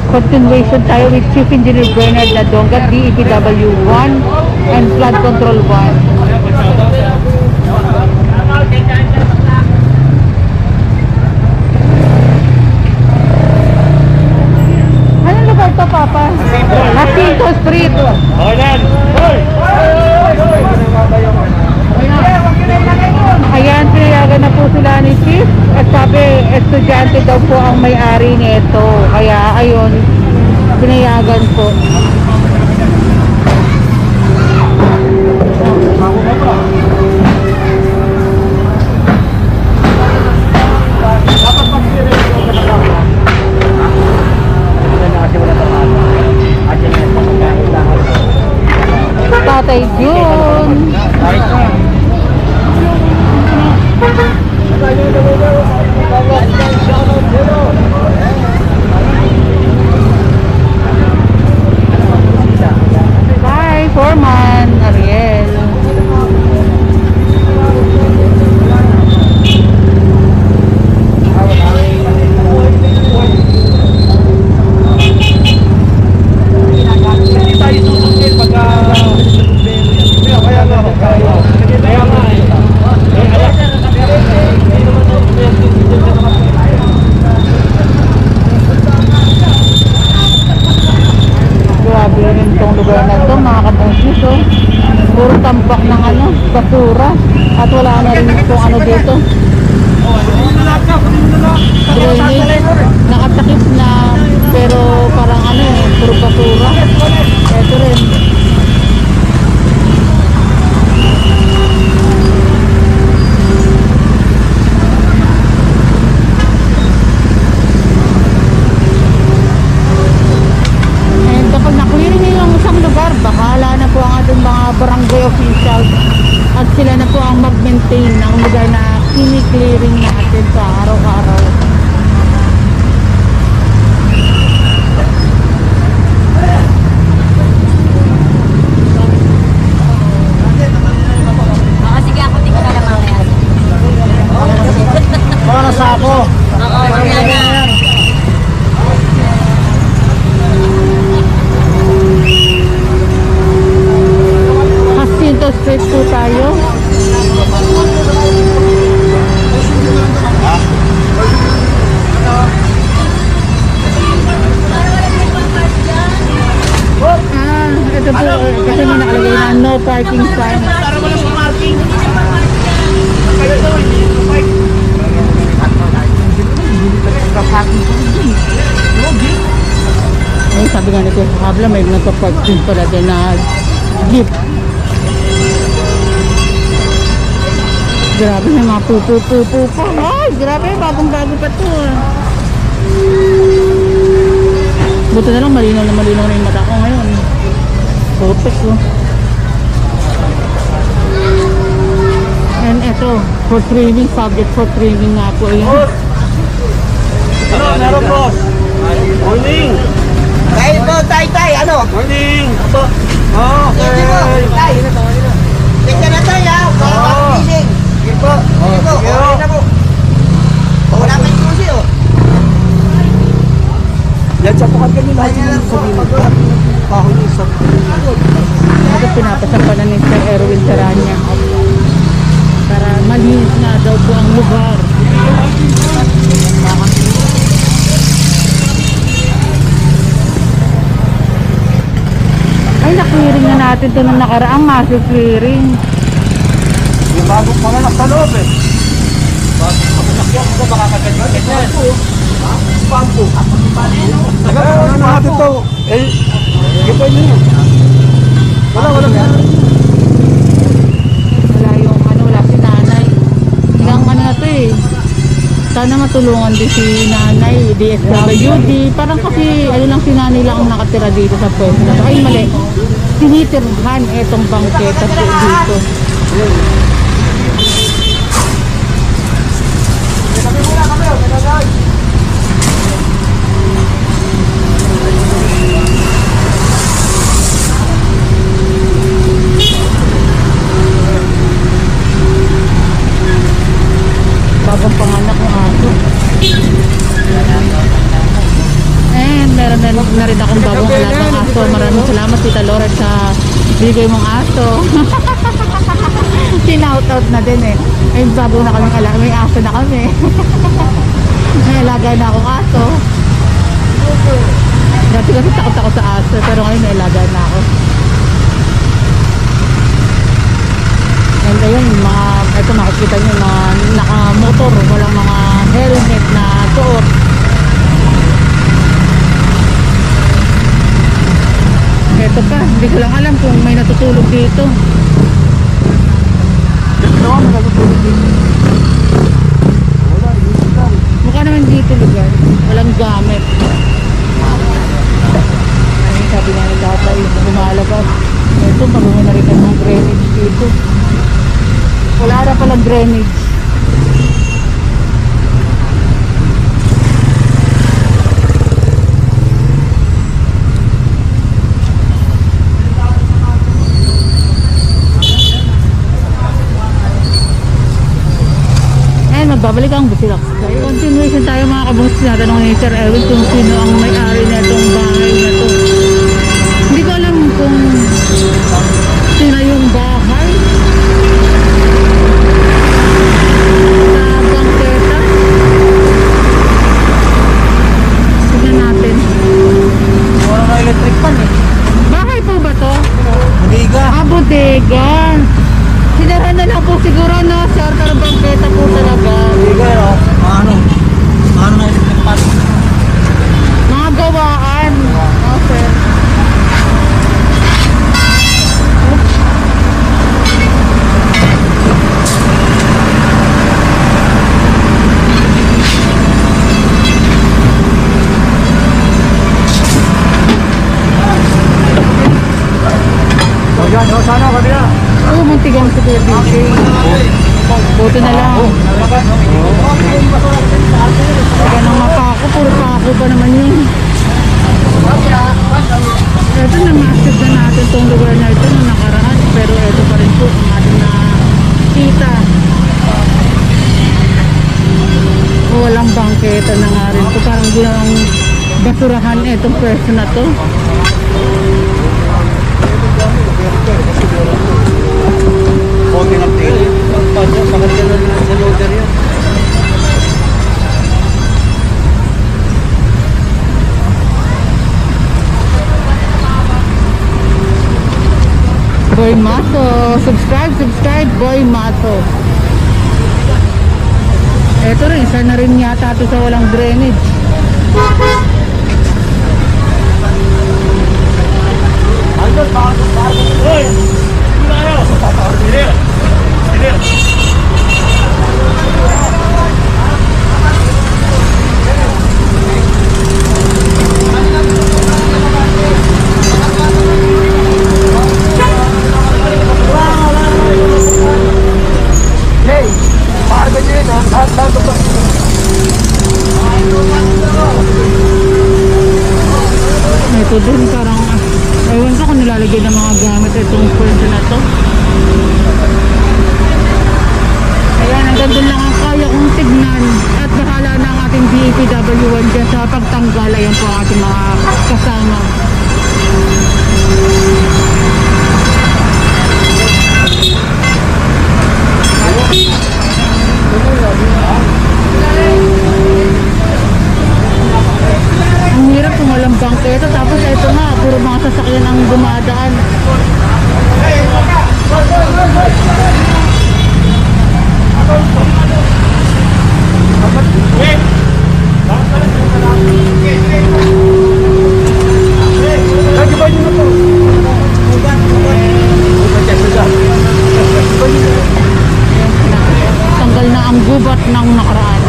Continuation tayo with Chief Engineer Bernard Nadonga, DEPW 1 and Flood Control 1. Anong lugar to, Papa? Jacinto Street. Ayan, pinayagan na po sila ni Chief. At sabi, estudyante daw po ang may-ari nito. Kaya, ayun, pinayagan po. Tatay Jun. Bye, Foreman Ariel. Grabe rin itong lugar na ito, mga kabungsis, oh. Puro tambak ng basura. At wala na rin itong dito. Drainage, nakatakip na, pero parang puro basura. Ito rin. Kapag na-clearing nyo yung isang lugar, bahala na po ang ating mga barangay officials at sila na po ang mag-maintain ng lugar na kini-clearing natin sa araw-araw. Sige, ako tingin ka lang mamaya. Para sa ako. Oo, yan. Jacinto Street po tayo. Ito po, kasi may nakalagay na no parking sign. Para wala sa parking. Ay, sabi nga nito sa kabla, may nagpa-parking pala din na jeep. Grabe, may mga pupo pa. Ay, grabe, bagong-bago pa to. Buti na lang, malinaw na yung mata ko ngayon. Putik, oh. And ito, for training, subject for training nga po yun. Ano, meron boss? Morning. Tay po, tay, ano? Morning. Sige po, tay. Tingnan na tayo, ha? Para mag-feeling. Sige po, okay na po. Wala kayo po siya, oh. Yan sa pukat kami lahat yung sabihin mo. Kahon yung isang. Ito pinapasapan na ni Sir Erwin Saranya. Para malinis na daw po ang lugar. Ay, na-clearing na natin ito nung nakaraang massive clearing. Yung bagong panganak sa loob eh. Bagong panganak ko baka kagad-kagad yan. Pampo. Ano natin to? Eh, iba yun. Wala. Wala yung wala si nanay. Ilang na to eh. Sana matulungan din si nanay, DSWD. Parang kasi lang si nanay lang ang nakatira dito sa pwesto. Ay mali. Tinitirhan etong bangketa po dito. bagong panganak ng aso. And meron na na rin akong bagong alagang aso. Maraming salamat Tita Loret sa bigay mong aso. Sinout-out na din eh. Ay, bago na kaming alaga. May aso na kami. May alaga na akong aso. Dati kasi takot ako sa aso. Pero ngayon may alaga na ako. And ayun, ito makikita nyo mga naka-motor. Walang mga helmet na suot. Ito pa, hindi ko lang alam kung may natutulog dito. Mukha naman dito lugar. Walang gamit. Ay, sabi nga ng tatay, lumalabas. Ito, marunong na rin ng drainage dito. Wala na palang drainage. Magbabalik ang Busilak. Continuation tayo mga kabungs. Tinatanong ni Sir Erwin kung sino ang may-ari na itong bahay na ito. Hindi ko alam kung sino yung bahay sa bangketa. Tignan natin. Wala na electric pan eh. Bahay po ba to? Bodega. Bodega. Sinarahan na lang po siguro no, sir, pero bangketa po talaga. Bodega no? Ano na electric pan? Mga gawaan. Okay. O dyan, o sana kabila. Oo, muntigang si Kuya DJ. Buto na lang. Kaya nang mapako, puro pako pa naman yun. Ito na, master na natin itong lugar na ito nung nakaraan. Pero ito pa rin po ang ating nakita. Walang bangketa na nga rin ito. Parang ginawang basurahan itong person na to. Konti ng tail. Bakit ka na sa loader yan? Boy Mato. Subscribe Boy Mato. Ito rin, isa na rin yata ito sa walang drainage. Andun, bakit? Hoy! Hindi na kayo! Hindi! Hey! Bakit ba dyan? Lahat ba? Ito din parang ewan ko kung nilalagay ng mga gamit itong pwede na to. Ayan, hanggang doon lang ang kaya kong tignan at bahala na ang ating DPW1 dyan sa pagtanggal. Ayan po ang ating mga kasama. Ang hirap kung walang bangketa, tapos ito nga, puro mga sasakyan ang dumadaan. Tanggal na ang gubat ng nakaraan.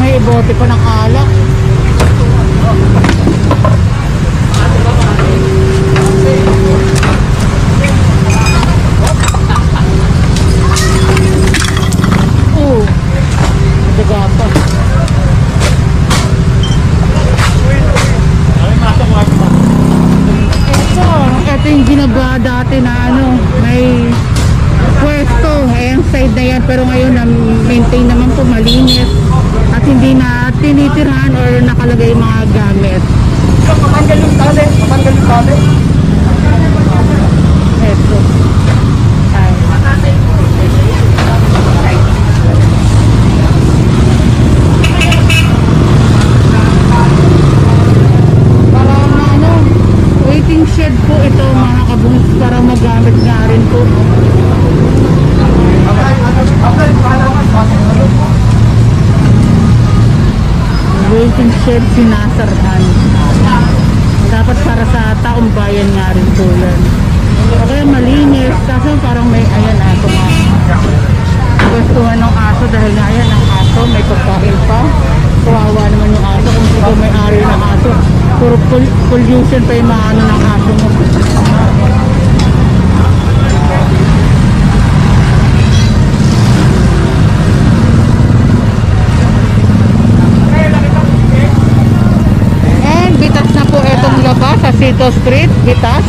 May bote pa ng alak. Daga pa. Ito. ginagawa dati na ano, may pwesto, ayan side na yan, pero ngayon na maintain naman po, malinis at hindi na tinitirahan or nakalagay yung mga gamit. Matanggal yung tali. Matanggal yung tali. Eto. Ay. Parang ano, waiting shed po ito mga kabungs para magamit nga rin po. Waiting shed sinasarhan. Dapat para sa taong bayan nga rin po yan. Okay, malinis. Kaso parang may, ayan, aso nga. Gustuhan ng aso dahil nga ayan, ang aso may pagkain pa. Kawawa naman yung aso kung sino may ari ng aso. Puro pollution pa yung mga ano ng aso mo. And bitas na po itong labas sa Sito Street, bitas.